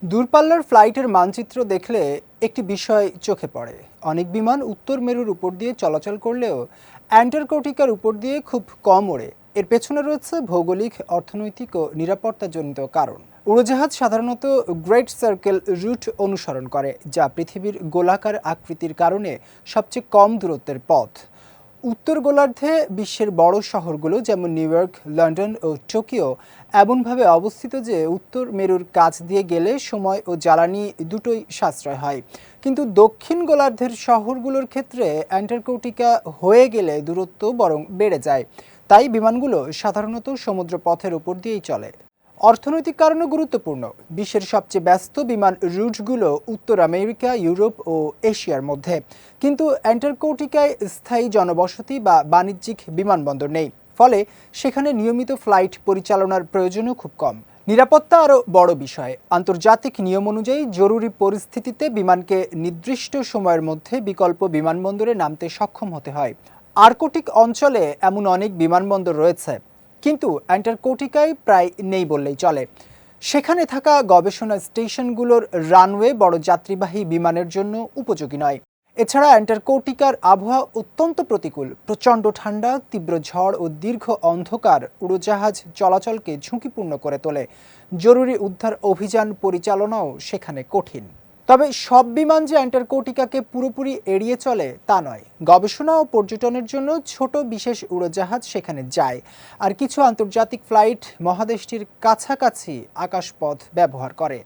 দূরপাল্লার ফ্লাইটের মানচিত্র দেখলে একটি বিষয় চোখে পড়ে। অনেক বিমান উত্তর মেরুর উপর দিয়ে চলাচল করলেও অ্যান্টার্কটিকার উপর দিয়ে খুব কম ওড়ে। এর পেছনে রয়েছে ভৌগোলিক, অর্থনৈতিক ও নিরাপত্তাজনিত কারণ। উড়োজাহাজ সাধারণত গ্রেট সার্কেল রুট অনুসরণ করে, যা পৃথিবীর গোলাকার আকৃতির কারণে সবচেয়ে কম দূরত্বের পথ। উত্তর গোলার্ধে বিশ্বের বড় শহরগুলো যেমন নিউ ইয়র্ক, লন্ডন ও টোকিও এমনভাবে অবস্থিত যে উত্তর মেরুর কাছ দিয়ে গেলে সময় ও জ্বালানি দুটোই সাশ্রয় হয়। কিন্তু দক্ষিণ গোলার্ধের শহরগুলোর ক্ষেত্রে অ্যান্টার্কটিকা হয়ে গেলে দূরত্ব বরং বেড়ে যায়। তাই বিমানগুলো সাধারণত সমুদ্র পথের উপর দিয়েই চলে। অর্থনৈতিক কারণও গুরুত্বপূর্ণ। বিশ্বের সবচেয়ে ব্যস্ত বিমান রুটগুলো উত্তর আমেরিকা, ইউরোপ ও এশিয়ার মধ্যে। কিন্তু অ্যান্টার্কটিকায় স্থায়ী জনবসতি বা বাণিজ্যিক বিমানবন্দর নেই, ফলে সেখানে নিয়মিত ফ্লাইট পরিচালনার প্রয়োজনও খুব কম। নিরাপত্তা আরও বড় বিষয়। আন্তর্জাতিক নিয়ম অনুযায়ী জরুরি পরিস্থিতিতে বিমানকে নির্দিষ্ট সময়ের মধ্যে বিকল্প বিমানবন্দরে নামতে সক্ষম হতে হয়। আর্কটিক অঞ্চলে এমন অনেক বিমানবন্দর রয়েছে, কিন্তু অ্যান্টার্কটিকায় প্রায় নেই বললেই চলে। সেখানে থাকা গবেষণা স্টেশনগুলোর রানওয়ে বড় যাত্রীবাহী বিমানের জন্য উপযোগী নয়। এছাড়া অ্যান্টার্কটিকার আবহাওয়া অত্যন্ত প্রতিকূল। প্রচণ্ড ঠান্ডা, তীব্র ঝড় ও দীর্ঘ অন্ধকার উড়োজাহাজ চলাচলকে ঝুঁকিপূর্ণ করে তোলে। জরুরি উদ্ধার অভিযান পরিচালনাও সেখানে কঠিন। তবে সব বিমান যে অ্যান্টার্কটিকাকে পুরোপুরি এড়িয়ে চলে তা নয়। গবেষণা ও পর্যটনের জন্য ছোট বিশেষ উড়োজাহাজ সেখানে যায়, আর কিছু আন্তর্জাতিক ফ্লাইট মহাদেশটির কাছাকাছি আকাশপথ ব্যবহার করে।